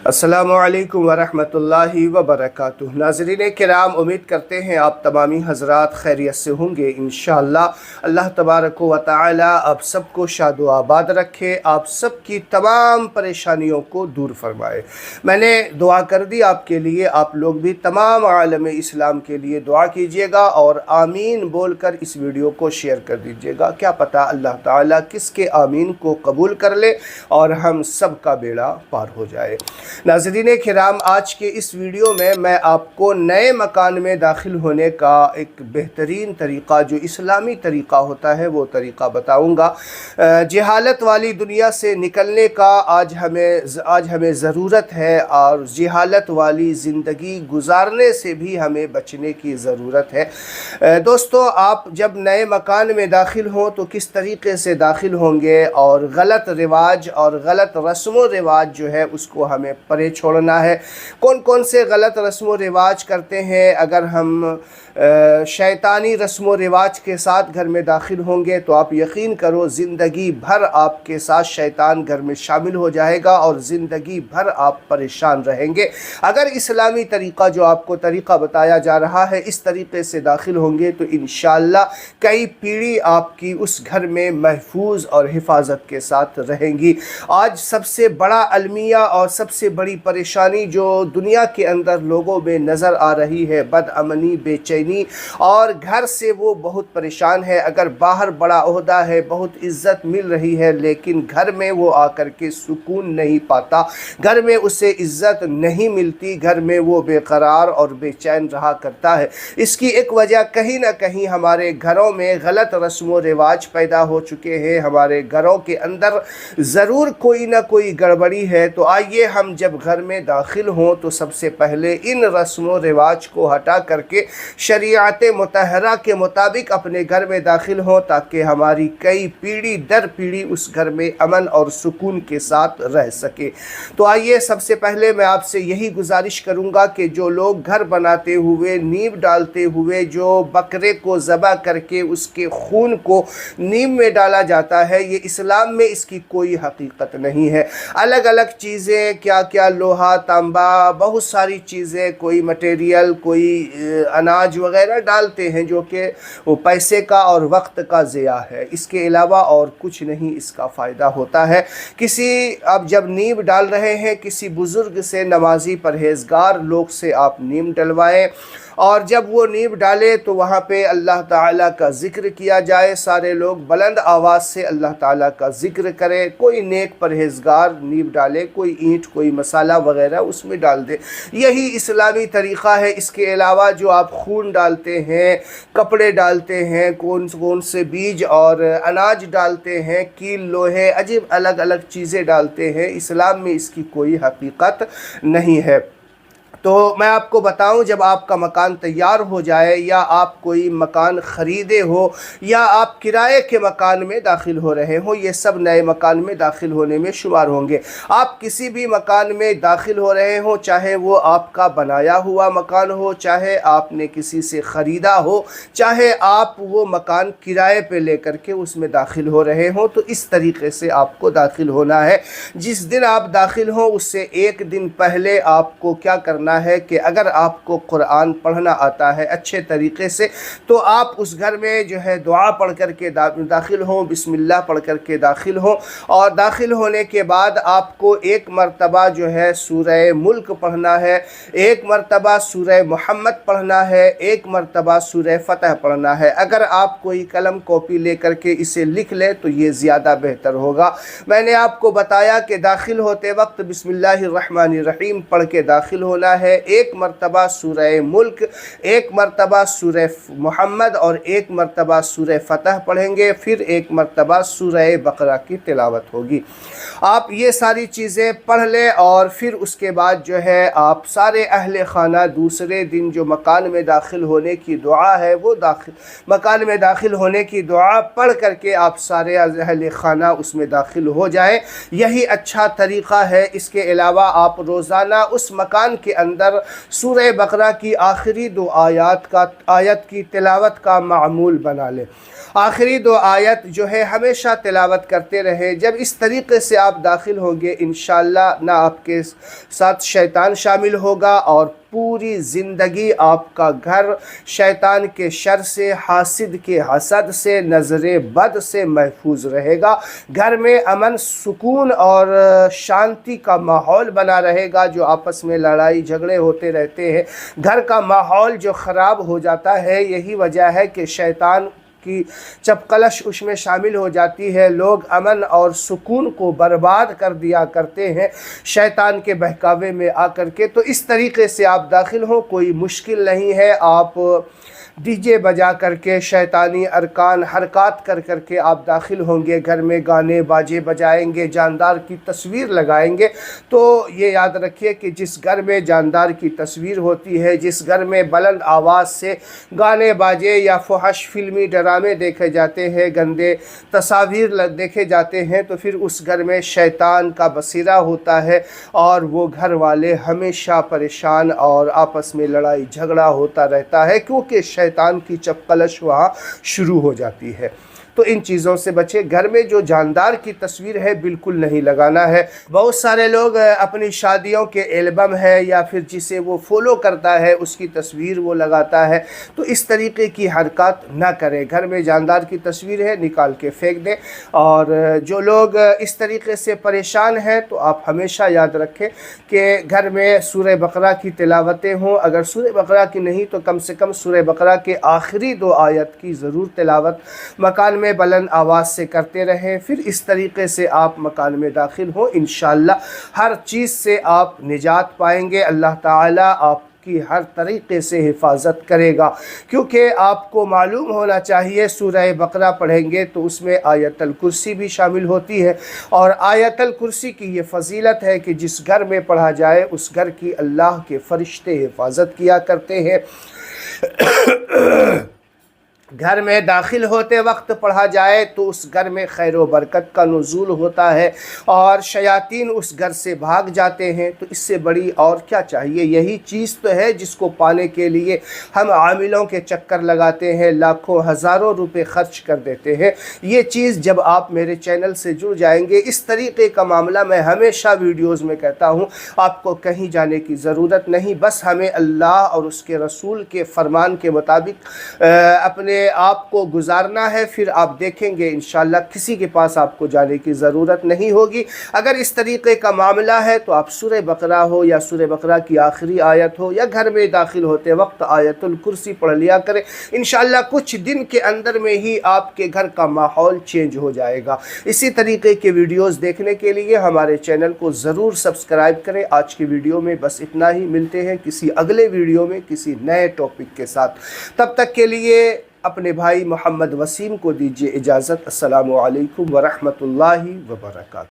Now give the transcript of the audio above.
السلام علیکم ورحمۃ اللہ وبرکاتہ۔ ناظرین کرام، امید کرتے ہیں آپ تمامی حضرات خیریت سے ہوں گے انشاءاللہ۔ اللہ تبارک و تعالی آپ سب کو شاد و آباد رکھے، آپ سب کی تمام پریشانیوں کو دور فرمائے۔ میں نے دعا کر دی آپ کے لیے، آپ لوگ بھی تمام عالم اسلام کے لیے دعا کیجئے گا اور آمین بول کر اس ویڈیو کو شیئر کر دیجئے گا۔ کیا پتہ اللہ تعالیٰ کس کے آمین کو قبول کر لے اور ہم سب کا بیڑا پار ہو جائے۔ ناظرین کرام، آج کے اس ویڈیو میں آپ کو نئے مکان میں داخل ہونے کا ایک بہترین طریقہ جو اسلامی طریقہ ہوتا ہے وہ طریقہ بتاؤں گا۔ جہالت والی دنیا سے نکلنے کا آج ہمیں ضرورت ہے اور جہالت والی زندگی گزارنے سے بھی ہمیں بچنے کی ضرورت ہے۔ دوستو، آپ جب نئے مکان میں داخل ہوں تو کس طریقے سے داخل ہوں گے اور غلط رواج اور غلط رسم و رواج جو ہے اس کو ہمیں پرے چھوڑنا ہے۔ کون کون سے غلط رسم و رواج کرتے ہیں؟ اگر ہم شیطانی رسم و رواج کے ساتھ گھر میں داخل ہوں گے تو آپ یقین کرو زندگی بھر آپ کے ساتھ شیطان گھر میں شامل ہو جائے گا اور زندگی بھر آپ پریشان رہیں گے۔ اگر اسلامی طریقہ جو آپ کو طریقہ بتایا جا رہا ہے اس طریقے سے داخل ہوں گے تو انشاءاللہ کئی پیڑھی آپ کی اس گھر میں محفوظ اور حفاظت کے ساتھ رہیں گی۔ آج سب سے بڑا المیہ اور سب سے بڑی پریشانی جو دنیا کے اندر لوگوں میں نظر آ رہی ہے، بد امنی، بے چینی، اور گھر سے وہ بہت پریشان ہے۔ اگر باہر بڑا عہدہ ہے، بہت عزت مل رہی ہے، لیکن گھر میں وہ آ کر کے سکون نہیں پاتا، گھر میں اسے عزت نہیں ملتی، گھر میں وہ بے قرار اور بے چین رہا کرتا ہے۔ اس کی ایک وجہ کہیں نہ کہیں ہمارے گھروں میں غلط رسم و رواج پیدا ہو چکے ہیں، ہمارے گھروں کے اندر ضرور کوئی نہ کوئی گڑبڑی ہے۔ تو آئیے ہم جب گھر میں داخل ہوں تو سب سے پہلے ان رسم و رواج کو ہٹا کر کے شریعت مطہرہ کے مطابق اپنے گھر میں داخل ہوں تاکہ ہماری کئی پیڑھی در پیڑھی اس گھر میں امن اور سکون کے ساتھ رہ سکے۔ تو آئیے سب سے پہلے میں آپ سے یہی گزارش کروں گا کہ جو لوگ گھر بناتے ہوئے، نیب ڈالتے ہوئے، جو بکرے کو ذبح کر کے اس کے خون کو نیب میں ڈالا جاتا ہے، یہ اسلام میں اس کی کوئی حقیقت نہیں ہے۔ الگ الگ چیزیں، کیا لوہا، تانبا، بہت ساری چیزیں، کوئی مٹیریل، کوئی اناج وغیرہ ڈالتے ہیں جو کہ وہ پیسے کا اور وقت کا ضیاع ہے، اس کے علاوہ اور کچھ نہیں اس کا فائدہ ہوتا ہے۔ اب جب نیب ڈال رہے ہیں کسی بزرگ سے، نمازی پرہیزگار لوگ سے آپ نیب ڈلوائیں، اور جب وہ نیب ڈالے تو وہاں پہ اللہ تعالیٰ کا ذکر کیا جائے، سارے لوگ بلند آواز سے اللہ تعالیٰ کا ذکر کریں، کوئی نیک پرہیزگار نیب ڈالے، کوئی اینٹ، کوئی مسالہ وغیرہ اس میں ڈال دے، یہی اسلامی طریقہ ہے۔ اس کے علاوہ جو آپ خون ڈالتے ہیں، کپڑے ڈالتے ہیں، کون سے بیج اور اناج ڈالتے ہیں، کیل، لوہے، عجیب الگ الگ چیزیں ڈالتے ہیں، اسلام میں اس کی کوئی حقیقت نہیں ہے۔ تو میں آپ کو بتاؤں، جب آپ کا مکان تیار ہو جائے یا آپ کوئی مکان خریدے ہو یا آپ کرائے کے مکان میں داخل ہو رہے ہوں، یہ سب نئے مکان میں داخل ہونے میں شمار ہوں گے۔ آپ کسی بھی مکان میں داخل ہو رہے ہوں، چاہے وہ آپ کا بنایا ہوا مکان ہو، چاہے آپ نے کسی سے خریدا ہو، چاہے آپ وہ مکان کرائے پہ لے کر کے اس میں داخل ہو رہے ہوں، تو اس طریقے سے آپ کو داخل ہونا ہے۔ جس دن آپ داخل ہوں اس سے ایک دن پہلے آپ کو کیا کرنا ہے کہ اگر آپ کو قرآن پڑھنا آتا ہے اچھے طریقے سے تو آپ اس گھر میں جو ہے دعا پڑھ کر کے داخل ہوں، بسم اللہ پڑھ کر کے داخل ہوں، اور داخل ہونے کے بعد آپ کو ایک مرتبہ جو ہے سورہ ملک پڑھنا ہے، ایک مرتبہ سورہ محمد پڑھنا ہے، ایک مرتبہ سورہ فتح پڑھنا ہے۔ اگر آپ کوئی قلم کاپی لے کر کے اسے لکھ لیں تو یہ زیادہ بہتر ہوگا۔ میں نے آپ کو بتایا کہ داخل ہوتے وقت بسم اللہ الرحمن الرحیم پڑھ کے داخل ہونا ہے، ایک مرتبہ سورہ ملک، ایک مرتبہ سورہ محمد اور ایک مرتبہ سورہ فتح پڑھیں گے، پھر ایک مرتبہ سورہ بقرہ کی تلاوت ہوگی۔ آپ یہ ساری چیزیں پڑھ لیں اور پھر اس کے بعد جو ہے آپ سارے اہل خانہ دوسرے دن جو مکان میں داخل ہونے کی دعا ہے وہ مکان میں داخل ہونے کی دعا پڑھ کر کے آپ سارے اہل خانہ اس میں داخل ہو جائیں، یہی اچھا طریقہ ہے۔ اس کے علاوہ آپ روزانہ اس مکان کے اندر سورہ بقرہ کی آخری 2 آیت کی تلاوت کا معمول بنا لیں۔ آخری 2 آیت جو ہے ہمیشہ تلاوت کرتے رہیں۔ جب اس طریقے سے آپ داخل ہوں گے انشاءاللہ نہ آپ کے ساتھ شیطان شامل ہوگا، اور پوری زندگی آپ کا گھر شیطان کے شر سے، حاسد کے حسد سے، نظر بد سے محفوظ رہے گا۔ گھر میں امن، سکون اور شانتی کا ماحول بنا رہے گا۔ جو آپس میں لڑائی جھگڑے ہوتے رہتے ہیں، گھر کا ماحول جو خراب ہو جاتا ہے، یہی وجہ ہے کہ شیطان کی چپقلش اس میں شامل ہو جاتی ہے۔ لوگ امن اور سکون کو برباد کر دیا کرتے ہیں شیطان کے بہکاوے میں آ کر کے۔ تو اس طریقے سے آپ داخل ہوں، کوئی مشکل نہیں ہے۔ آپ ڈی جے بجا کر کے، شیطانی ارکان حرکات کر کر کے آپ داخل ہوں گے، گھر میں گانے باجے بجائیں گے، جاندار کی تصویر لگائیں گے۔ تو یہ یاد رکھیے کہ جس گھر میں جاندار کی تصویر ہوتی ہے، جس گھر میں بلند آواز سے گانے باجے یا فحش فلمی ڈرامے دیکھے جاتے ہیں، گندے تصاویر دیکھے جاتے ہیں، تو پھر اس گھر میں شیطان کا بسیرا ہوتا ہے، اور وہ گھر والے ہمیشہ پریشان اور آپس میں لڑائی جھگڑا ہوتا رہتا ہے، کیونکہ شیطان کی چپقلش وہاں شروع ہو جاتی ہے۔ تو ان چیزوں سے بچے۔ گھر میں جو جاندار کی تصویر ہے بالکل نہیں لگانا ہے۔ بہت سارے لوگ اپنی شادیوں کے البم ہے یا پھر جسے وہ فالو کرتا ہے اس کی تصویر وہ لگاتا ہے، تو اس طریقے کی حرکات نہ کریں۔ گھر میں جاندار کی تصویر ہے، نکال کے پھینک دیں۔ اور جو لوگ اس طریقے سے پریشان ہیں تو آپ ہمیشہ یاد رکھیں کہ گھر میں سورہ بقرہ کی تلاوتیں ہوں۔ اگر سورہ بقرہ کی نہیں تو کم سے کم سورہ بقرہ کے آخری 2 آیت کی ضرور تلاوت مکان میں بلند آواز سے کرتے رہیں۔ پھر اس طریقے سے آپ مکان میں داخل ہوں، انشاءاللہ ہر چیز سے آپ نجات پائیں گے۔ اللہ تعالیٰ آپ کی ہر طریقے سے حفاظت کرے گا، کیونکہ آپ کو معلوم ہونا چاہیے سورہ بقرہ پڑھیں گے تو اس میں آیت الکرسی بھی شامل ہوتی ہے، اور آیت الکرسی کی یہ فضیلت ہے کہ جس گھر میں پڑھا جائے اس گھر کی اللہ کے فرشتے حفاظت کیا کرتے ہیں۔ گھر میں داخل ہوتے وقت پڑھا جائے تو اس گھر میں خیر و برکت کا نزول ہوتا ہے، اور شیاطین اس گھر سے بھاگ جاتے ہیں۔ تو اس سے بڑی اور کیا چاہیے؟ یہی چیز تو ہے جس کو پانے کے لیے ہم عاملوں کے چکر لگاتے ہیں، لاکھوں ہزاروں روپے خرچ کر دیتے ہیں۔ یہ چیز جب آپ میرے چینل سے جڑ جائیں گے، اس طریقے کا معاملہ میں ہمیشہ ویڈیوز میں کہتا ہوں، آپ کو کہیں جانے کی ضرورت نہیں، بس ہمیں اللہ اور اس کے رسول کے فرمان کے مطابق اپنے آپ کو گزارنا ہے۔ پھر آپ دیکھیں گے انشاءاللہ کسی کے پاس آپ کو جانے کی ضرورت نہیں ہوگی۔ اگر اس طریقے کا معاملہ ہے تو آپ سورہ بقرہ ہو یا سورہ بقرہ کی آخری آیت ہو یا گھر میں داخل ہوتے وقت آیت الکرسی پڑھ لیا کریں۔ انشاءاللہ کچھ دن کے اندر میں ہی آپ کے گھر کا ماحول چینج ہو جائے گا۔ اسی طریقے کے ویڈیوز دیکھنے کے لیے ہمارے چینل کو ضرور سبسکرائب کریں۔ آج کی ویڈیو میں بس اتنا ہی، ملتے ہیں کسی اگلے ویڈیو میں کسی نئے ٹاپک کے ساتھ۔ تب تک کے لیے اپنے بھائی محمد وسیم کو دیجیے اجازت۔ السلام علیکم ورحمۃ اللہ وبرکاتہ۔